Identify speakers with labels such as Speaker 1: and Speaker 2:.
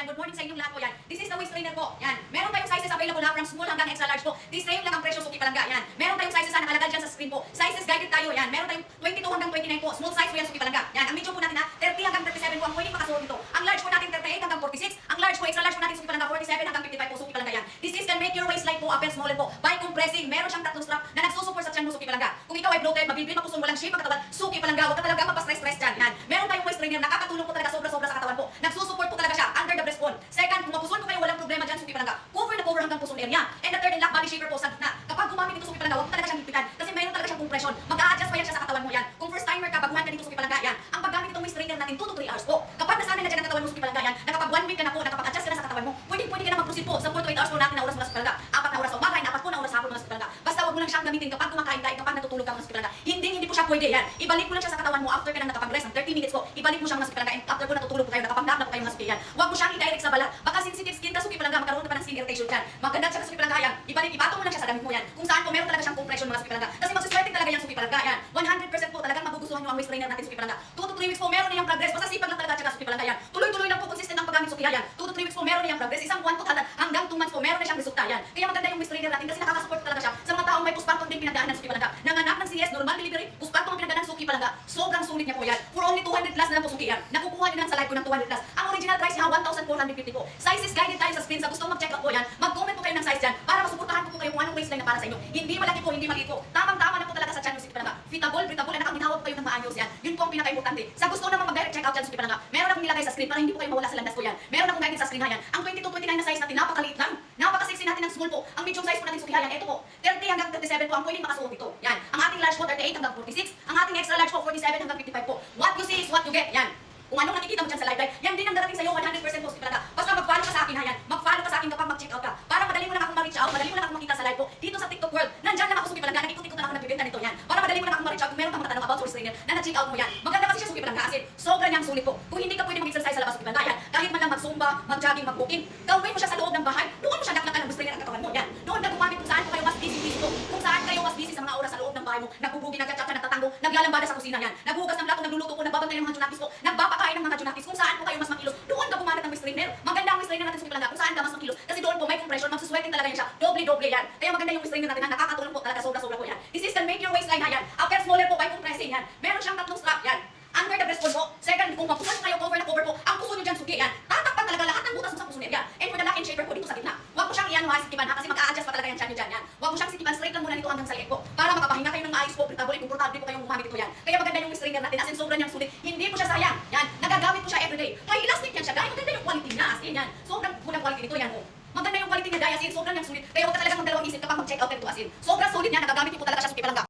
Speaker 1: Good morning sa inyong lahat po yan. This is the waist trainer po. Yan. Meron tayong sizes available na from small hanggang extra large po. This same lang ang presyo, suki palangga. Yan. Meron tayong sizes na nakalagay dyan sa screen po. Sizes guided tayo. Yan. Meron tayong 22 hanggang 29 po. Small size po yan, suki palangga. Yan. Ang medium po natin na 30 hanggang 37 po ang pwedeng makasuot nito. Ang large po natin 38 hanggang 46. Ang large po, extra large po natin suki palangga 47 hanggang 55 po, suki palangga. Yan. This is can make your waistline po up and smaller po by compressing. Meron siyang tatlong strap na nagsusupport sa tiyan mo, suki palangga. Kung ikaw ay bloated, mabibil, mapusong, walang shape ang katawan, suki palangga. Huwag ka talaga mapastress-stress dyan. Yan. Meron tayong waist trainer, nakakatulong po talaga sobra-sobra sa katawan po. Nagsusupport po talaga siya under the breastbone. Second, kung mapuson po kayo, walang problema dyan, suki palangga. Cover na cover hanggang pusong area. And the third and last, body shaper po sa gitna. Kapag gumamit dito, suki palangga, huwag mo talaga siyang hipitan kasi meron talaga siyang compression. Mag-a-adjust pa yan siya sa katawan mo yan. Kung first timer ka, baguhan ka dito, suki palangga, yan. Ang paggamit itong waist trainer natin 2 to 3 hours po. Kapag nasanay na dyan ang katawan mo, suki palangga, yan. Nakapag 1 week ka na po, nakapag-adjust ka na sa katawan mo, pwede ka na mag-proceed po sa 4 to 8 hours po natin na oras mo na, suki palangga. 4 na oras sa umaga, 4 po na oras sa hapon mo na, suki palangga. Basta wag mo lang siyang gamitin kapag kumakain ka, kapag natutulog ka mga suki palangga. Hindi po siya pwede yan. Ibalik mo lang siya sa katawan mo after ka nang nakapag-rest ng 30 minutes po. Ibalik mo siya mga suki palangga. And after po natutulog po kayo, nakapag-nap na po kayo mga suki yan. Wag mo siyang i-direct sa balat. Baka sensitive skin ka, suki palangga, magkaroon ka pa ng skin irritation dyan. Maganda siya, suki palangga, yan. Ipatong mo lang siya sa damit mo yan. Kung saan po meron talaga siyang compression mga suki palangga. Kasi magsuswerting talaga yan, suki palangga, yan. 100% po talagang magugustuhan nyo ang waist trainer natin, suki palangga. 2 to 3 weeks po meron na yung progress. Basta sipag lang talaga tsaka, suki palangga, yan. Tuloy-tuloy lang po consistent ang paggamit, suki yan. 2 to 3 weeks po meron na yung progress. Isang buwan po hanggang 2 months po meron na siyang resulta, yan. Kaya maganda yung waist trainer natin kasi nakakasupport talaga siya sa mga taong may postpartum din pinagdaanan, suki palangga. Nanganak ng CS, normal delivery, postpartum ang pinagdaanan, suki palangga. Sobrang sulit niya po yan. For only 200 plus na lang po, suki yan. Nakukuha niyo lang sa live ko ng 200 plus. Ang original price niya 1,450 po. Sizes guided tayo sa screen. Sa gustong mag-check out po yan, mag-comment po kayo ng size dyan para masuportahan po kayo kung anong waistline na para sa inyo. Hindi malaki po, hindi maliit po. Tamang-tama na po talaga sa tiyan, suki palangga. Fitable, breathable, na nakaginawa po kayo ng maayos yan. Yun po ang pinaka-importante. Sa gusto naman mag-direct check out dyan, suki palangga, meron akong nilagay sa screen para hindi po kayo mawala sa landas po yan. Meron akong guided sa screen na yan. Ang 22-29 na size natin, napakaliit lang. Napaka-sexy natin ng small po. Ang medium size po natin, suki yan. Ito po, 30 hanggang 37 po ang pwedeng makasuot ito. Yan. Ang ating large po, 38 hanggang 46. Ang ating extra large po, 47 hanggang 55 po. What you see is what you get. Yan. Kung anong nakikita mo dyan sa live, yan din ang darating sa'yo 100% po, suki palangga. Basta mag-follow ka sa akin, ha, yan. Mag-follow ka sa akin kapag mag-check out ka. Para madali mo lang akong ma-reach out, madali mo lang akong makita sa live po. Dito sa TikTok world, nandyan lang ako, suki palangga. Nag-ikot-ikot lang ako nagbibenta nito, yan. Para madali mo lang akong ma-reach out kung meron kang mga tanong about waist trainer na na-check out mo yan. Maganda kasi siya, suki palangga, kasi sobra niyang sulit po. Kung hindi ka pwede mag-exercise sa labas, suki palangga, yan. Kahit man lang mag-zumba, mag-jogging, mag-walking, gawin mo siya sa loob ng bahay. Doon mo siya daklakan ng waist trainer ang katawan mo, yan. Doon ka gumamit kung saan po kayo mas busy po. Kung saan kayo mas busy sa mga oras sa loob ng bahay mo. Nagbubugi, nagchat-chat, nagtatango, naglalambada sa kusina, yan. Naghugas ng plato, nagluluto po, nagbabantay ng mga junakis po, nagpapakain ng mga junakis. Kung saan po kayo mas makilos, doon ka gumamit ng waist trainer. Maganda ang waist trainer natin, suki palangga, kung saan ka mas makilos. Kasi doon po may compression, magsusweating talaga yan siya. Doble-doble yan. Kaya maganda yung waist trainer natin na nakakatulong po talaga sobra-sobra po yan. This is can make your waistline, ha, yan. Upper smaller po by compressing, yan. Meron siyang tatlong strap, yan. Under the breastbone po. Second, kung mapusan kayo, cover na cover po. Ang puso nyo dyan, suki, yan. Tatakpan talaga lahat ng butas mo sa puso niya. And for the lock and shaper po dito sa gitna. Huwag mo siyang iyan, sikipan, ha, kasi mag-a-adjust pa talaga yan dyan, yan. Huwag mo siyang sikipan, straight lang muna nito hanggang sa leg po. Para makapahinga kayo ng maayos po, breathable, komportable po kayong gumamit ito yan. Kaya maganda yung waist trainer natin, as in sobrang niyang sulit. Hindi po siya sayang. Yan, nagagamit po siya everyday. Kaya elastic yan siya, guys. Maganda yung quality niya, as in yan. Sobrang kulang quality nito yan, oh. Maganda yung quality niya, guys, as in sobrang niyang sulit. Kaya huwag ka talagang magdalawang isip kapag mag-check out nito, as in. Sobrang sulit niya, nagagamit niyo po talaga siya, suki palangga.